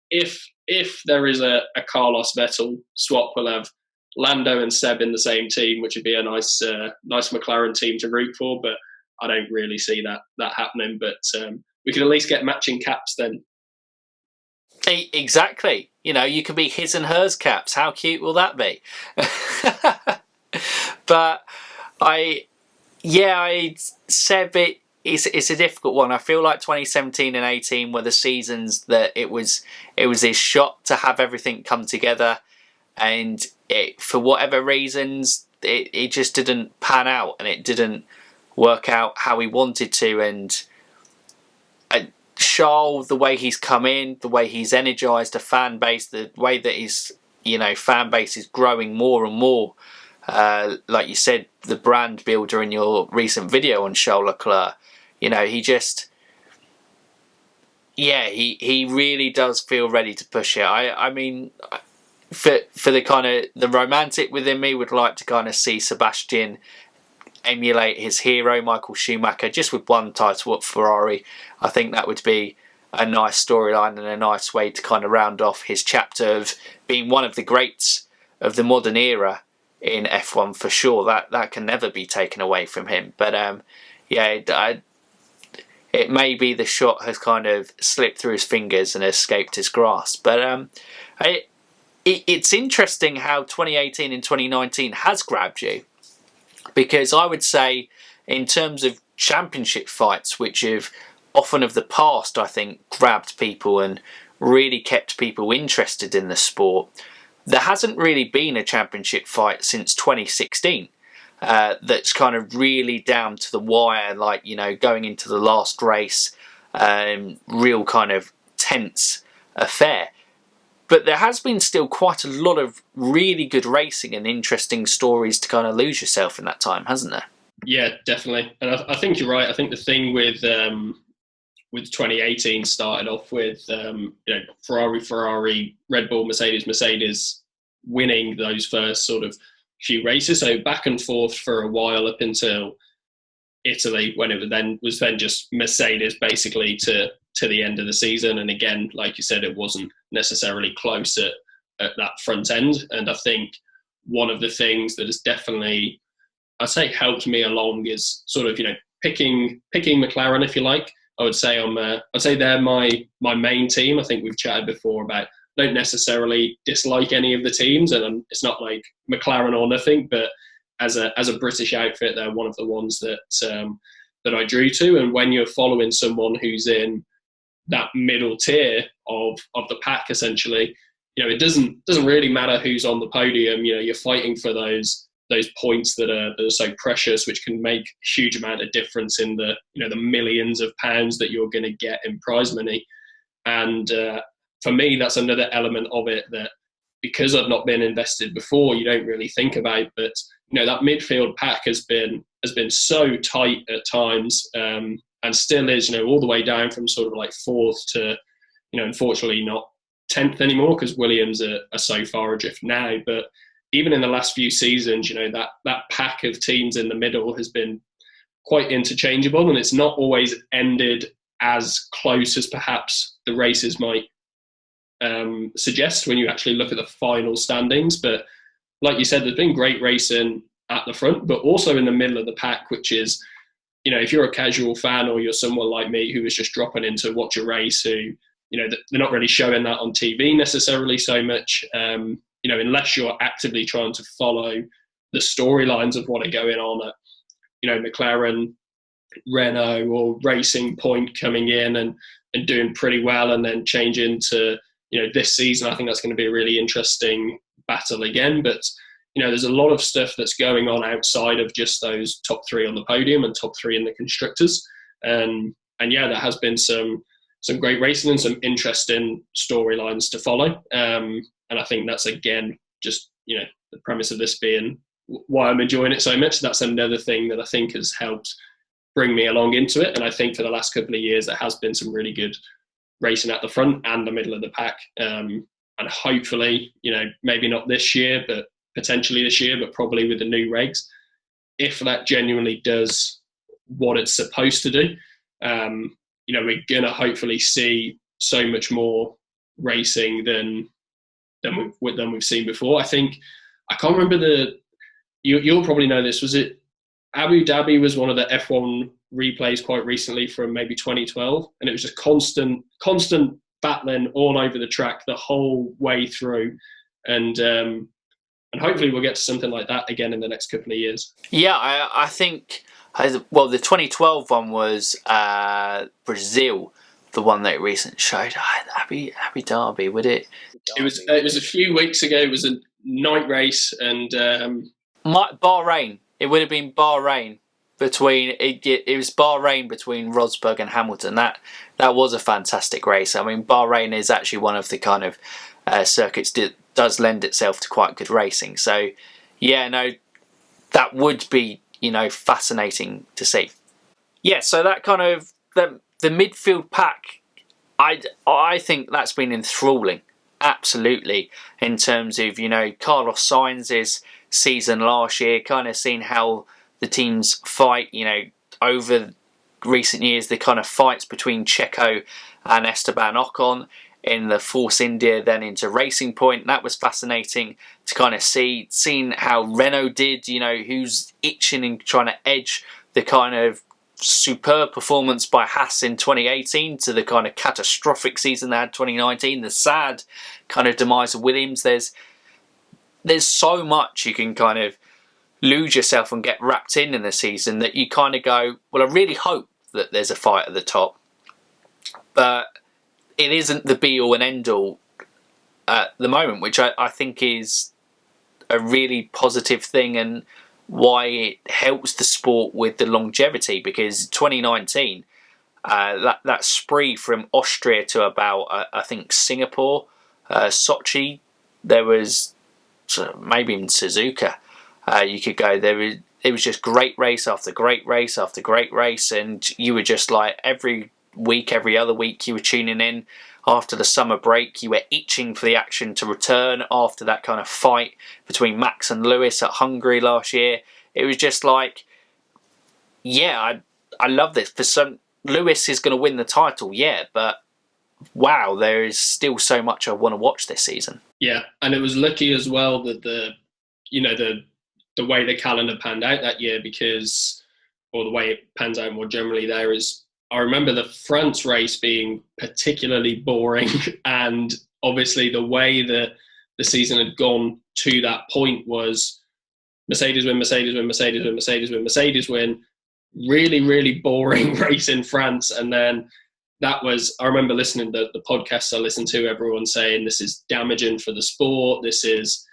If there is a Carlos Vettel swap, we'll have Lando and Seb in the same team, which would be a nice McLaren team to root for. But I don't really see that happening. But we could at least get matching caps then. Exactly. You know, you could be his and hers caps. How cute will that be? But Seb, it's a difficult one. I feel like 2017 and 18 were the seasons that it was his shot to have everything come together, and for whatever reasons it just didn't pan out, and it didn't work out how he wanted to. And Charles, the way he's come in, the way he's energised a fan base, the way that his, you know, fan base is growing more and more. Like you said, the brand builder in your recent video on Charles Leclerc, you know, he just, yeah, he really does feel ready to push it. I mean, for the kind of the romantic within me would like to kind of see Sebastian emulate his hero, Michael Schumacher, just with one title at Ferrari. I think that would be a nice storyline and a nice way to kind of round off his chapter of being one of the greats of the modern era in F1 for sure. That can never be taken away from him. But it may be the shot has kind of slipped through his fingers and escaped his grasp. But it's interesting how 2018 and 2019 has grabbed you, because I would say in terms of championship fights, which have often of the past, I think, grabbed people and really kept people interested in the sport, there hasn't really been a championship fight since 2016 that's kind of really down to the wire, like, you know, going into the last race, real kind of tense affair. But there has been still quite a lot of really good racing and interesting stories to kind of lose yourself in that time, hasn't there? Yeah, definitely. And I think you're right. I think the thing with 2018 started off with Ferrari, Red Bull, Mercedes winning those first sort of few races. So back and forth for a while up until Italy, when it was then just Mercedes basically to the end of the season. And again, like you said, it wasn't necessarily close at that front end. And I think one of the things that has definitely, I'd say, helped me along is sort of, you know, picking McLaren, if you like. I would say I'd say they're my main team. I think we've chatted before about, don't necessarily dislike any of the teams, and it's not like McLaren or nothing, but as a British outfit, they're one of the ones that I drew to. And when you're following someone who's in that middle tier of the pack, essentially, you know, it doesn't really matter who's on the podium. You know, you're fighting for those points that are so precious, which can make a huge amount of difference in the, you know, the millions of pounds that you're going to get in prize money. And for me, that's another element of it that, because I've not been invested before, you don't really think about. But, you know, that midfield pack has been so tight at times, and still is, you know, all the way down from sort of like fourth to, you know, unfortunately not 10th anymore, because Williams are so far adrift now. But even in the last few seasons, you know, that pack of teams in the middle has been quite interchangeable, and it's not always ended as close as perhaps the races might suggest when you actually look at the final standings. But like you said, there's been great racing at the front, but also in the middle of the pack, which is, you know, if you're a casual fan or you're someone like me who is just dropping in to watch a race, who, you know, they're not really showing that on TV necessarily so much, you know, unless you're actively trying to follow the storylines of what are going on at, you know, McLaren, Renault or Racing Point coming in and doing pretty well, and then changing to, you know, this season. I think that's going to be a really interesting battle again. But, you know, there's a lot of stuff that's going on outside of just those top three on the podium and top three in the constructors. And yeah, there has been some great racing and some interesting storylines to follow. And I think that's, again, just, you know, the premise of this being why I'm enjoying it so much. That's another thing that I think has helped bring me along into it. And I think for the last couple of years, there has been some really good racing at the front and the middle of the pack. And hopefully, you know, maybe not this year, but potentially this year, but probably with the new regs, if that genuinely does what it's supposed to do, you know, we're going to hopefully see so much more racing than we've seen before. I think, I can't remember you'll probably know this, was it Abu Dhabi was one of the F1 replays quite recently from maybe 2012, and it was just constant battling all over the track the whole way through, and hopefully we'll get to something like that again in the next couple of years. Yeah, I think, well, the 2012 one was Brazil, the one that recently showed. Abu Dhabi, would it? It was a few weeks ago. It was a night race, and Bahrain. It would have been Bahrain between it was Bahrain between Rosberg and Hamilton. That was a fantastic race. I mean, Bahrain is actually one of the kind of circuits that does lend itself to quite good racing. So yeah, no, that would be, you know, fascinating to see. Yeah, so that kind of the midfield pack, I think that's been enthralling, absolutely, in terms of, you know, Carlos Sainz's season last year, kind of seeing how the teams fight, over recent years, the kind of fights between Checo and Esteban Ocon in the Force India, then into Racing Point. That was fascinating to kind of seeing how Renault did, who's itching and trying to edge the kind of superb performance by Haas in 2018 to the kind of catastrophic season they had 2019, the sad kind of demise of Williams. There's so much you can kind of lose yourself and get wrapped in the season that you kind of go, well, I really hope that there's a fight at the top, but it isn't the be all and end all at the moment, which I think is a really positive thing, and why it helps the sport with the longevity, because 2019, that spree from Austria to about, I think, Singapore, Sochi, there was maybe even Suzuka, you could go, it was just great race after great race after great race, and you were just like every week, every other week you were tuning in after the summer break. You were itching for the action to return after that kind of fight between Max and Lewis at Hungary last year. It was just like, yeah, I love this. For some, Lewis is going to win the title, yeah, but wow, there is still so much I want to watch this season. Yeah, and it was lucky as well that the way the calendar panned out that year, because, or the way it pans out more generally there, is I remember the France race being particularly boring, and obviously the way that the season had gone to that point was Mercedes win, Mercedes win, Mercedes win, Mercedes win, Mercedes win. Really, really boring race in France. And then that was, I remember listening to the podcasts I listened to, everyone saying this is damaging for the sport. This is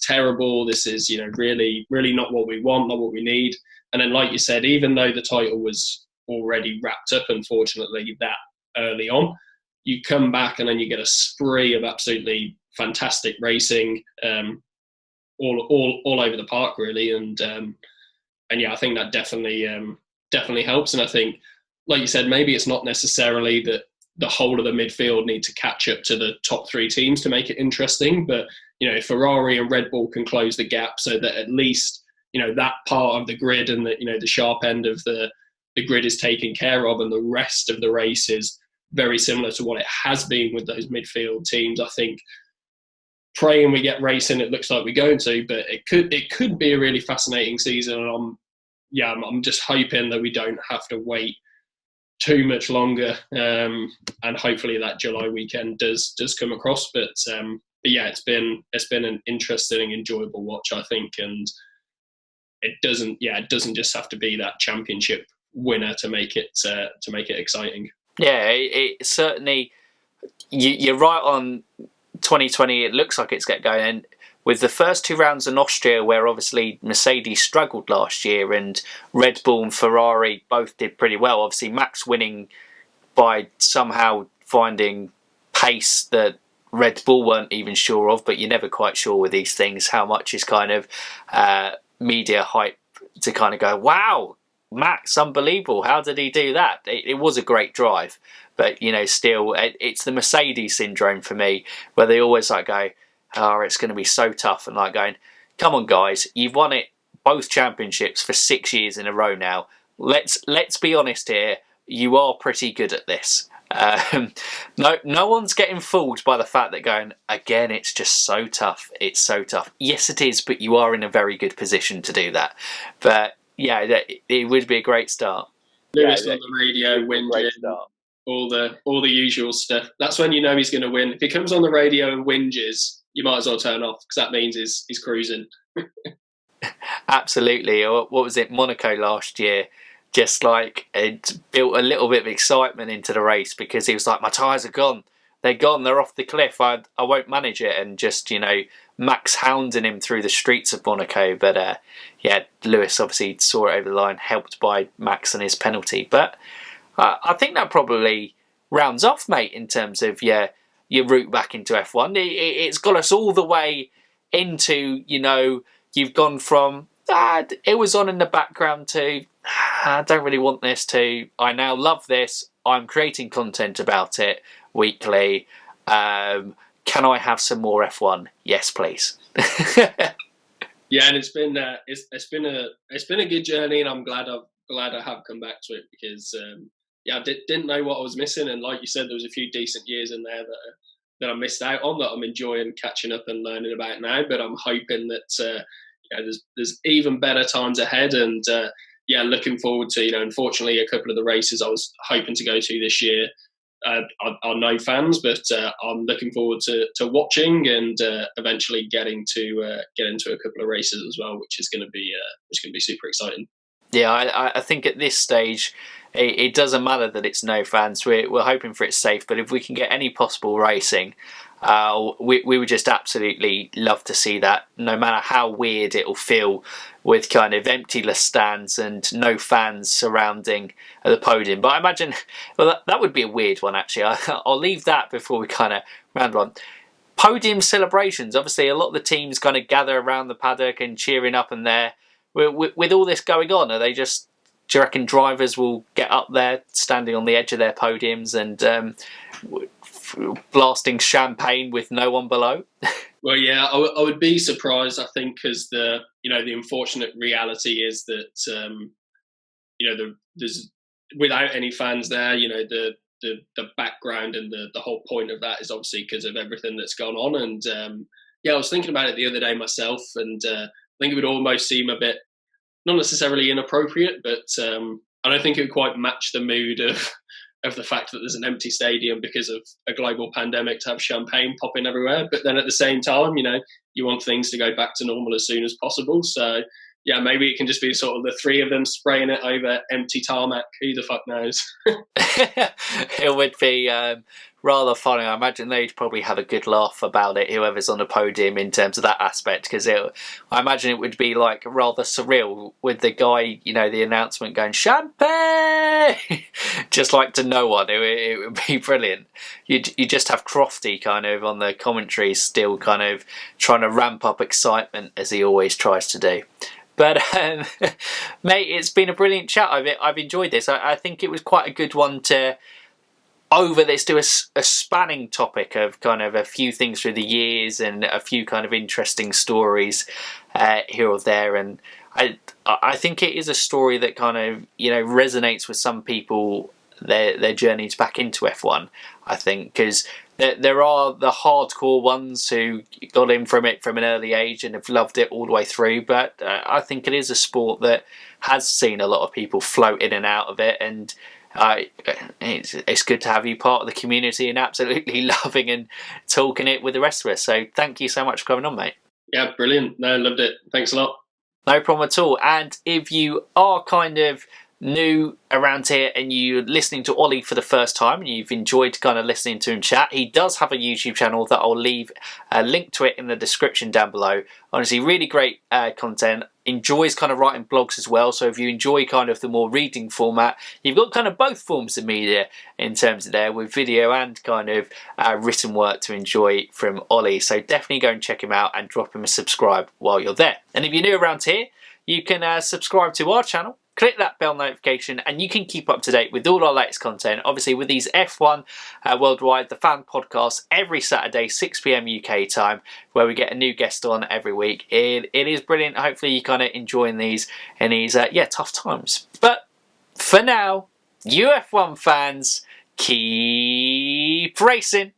terrible. This is, really, really not what we want, not what we need. And then, like you said, even though the title was already wrapped up, unfortunately, that early on, you come back and then you get a spree of absolutely fantastic racing, all over the park, really. And yeah, I think that definitely helps. And I think, like you said, maybe it's not necessarily that the whole of the midfield need to catch up to the top three teams to make it interesting, but if Ferrari and Red Bull can close the gap so that at least that part of the grid and the sharp end of the grid is taken care of, and the rest of the race is very similar to what it has been with those midfield teams, I think, praying we get racing, it looks like we're going to, but it could be a really fascinating season. And I'm just hoping that we don't have to wait too much longer, and hopefully that July weekend does come across. But yeah, it's been an interesting and enjoyable watch, I think, and it doesn't just have to be that championship winner to make it exciting. Yeah, it certainly. You're right on 2020. It looks like it's get going, and with the first two rounds in Austria, where obviously Mercedes struggled last year and Red Bull and Ferrari both did pretty well. Obviously Max winning by somehow finding pace that Red Bull weren't even sure of, but you're never quite sure with these things how much is kind of media hype to kind of go, wow, Max, unbelievable, how did he do that? It was a great drive, but still it's the Mercedes syndrome for me, where they always like go, oh, it's going to be so tough, and like going, come on guys, you've won it both championships for 6 years in a row now. Let's be honest here, you are pretty good at this. No one's getting fooled by the fact that going, again, it's just so tough. It's so tough. Yes, it is, but you are in a very good position to do that. But yeah, it would be a great start. Lewis on the radio, whinging, all the usual stuff. That's when you know he's going to win. If he comes on the radio and whinges, you might as well turn off, because that means he's cruising. Absolutely. Or what was it, Monaco last year? Just like it built a little bit of excitement into the race, because he was like, my tyres are gone. They're gone. They're off the cliff. I won't manage it. And just, Max hounding him through the streets of Monaco. But yeah, Lewis obviously saw it over the line, helped by Max and his penalty. But I think that probably rounds off, mate, in terms of your route back into F1. It's got us all the way into, you've gone from, it was on in the background to, I don't really want this, to, I now love this, I'm creating content about it weekly. Can I have some more F1? Yes, please. Yeah, and it's been a good journey, and I'm glad I have come back to it because yeah, I didn't know what I was missing, and like you said, there was a few decent years in there that I missed out on that I'm enjoying catching up and learning about now. But I'm hoping that there's even better times ahead, and yeah, looking forward to unfortunately a couple of the races I was hoping to go to this year are no fans, but I'm looking forward to watching and eventually getting to get into a couple of races as well, which is going to be super exciting. Yeah, I think at this stage, it doesn't matter that it's no fans. We're hoping for it's safe, but if we can get any possible racing, we would just absolutely love to see that. No matter how weird it'll feel with kind of emptyless stands and no fans surrounding the podium. But I imagine, well, that would be a weird one actually. I'll leave that before we kind of round on. Podium celebrations. Obviously, a lot of the teams kind of gather around the paddock and cheering up and there. With all this going on, are they just? Do you reckon drivers will get up there, standing on the edge of their podiums and blasting champagne with no one below? Well, yeah, I would be surprised. I think because the unfortunate reality is that there's without any fans there, the background and the whole point of that is obviously because of everything that's gone on. And yeah, I was thinking about it the other day myself, and I think it would almost seem a bit not necessarily inappropriate, but I don't think it would quite match the mood of the fact that there's an empty stadium because of a global pandemic to have champagne popping everywhere. But then at the same time, you want things to go back to normal as soon as possible. So yeah, maybe it can just be sort of the three of them spraying it over empty tarmac. Who the fuck knows? It would be rather funny. I imagine they'd probably have a good laugh about it, whoever's on the podium, in terms of that aspect, because I imagine it would be like rather surreal with the guy, the announcement going champagne, just like to no one. It would be brilliant. You just have Crofty kind of on the commentary, still kind of trying to ramp up excitement as he always tries to do. But mate, it's been a brilliant chat. I've enjoyed this. I think it was quite a good one to let's do a spanning topic of kind of a few things through the years and a few kind of interesting stories here or there. And I think it is a story that kind of resonates with some people, their journeys back into F1. I think because there are the hardcore ones who got in from it from an early age and have loved it all the way through, but I think it is a sport that has seen a lot of people float in and out of it, and it's good to have you part of the community and absolutely loving and talking it with the rest of us. So thank you so much for coming on, mate. Yeah, brilliant. No, loved it. Thanks a lot. No problem at all. And if you are kind of new around here and you're listening to Ollie for the first time and you've enjoyed kind of listening to him chat, he does have a YouTube channel that I'll leave a link to it in the description down below. Honestly, really great content. Enjoys kind of writing blogs as well, so if you enjoy kind of the more reading format, you've got kind of both forms of media in terms of there, with video and kind of written work to enjoy from Ollie. So definitely go and check him out and drop him a subscribe while you're there. And if you're new around here, you can subscribe to our channel, click that bell notification, and you can keep up to date with all our latest content. Obviously, with these F1 Worldwide, the fan podcast, every Saturday, 6 PM UK time, where we get a new guest on every week. It is brilliant. Hopefully, you're kind of enjoying these in these, tough times. But for now, you F1 fans, keep racing.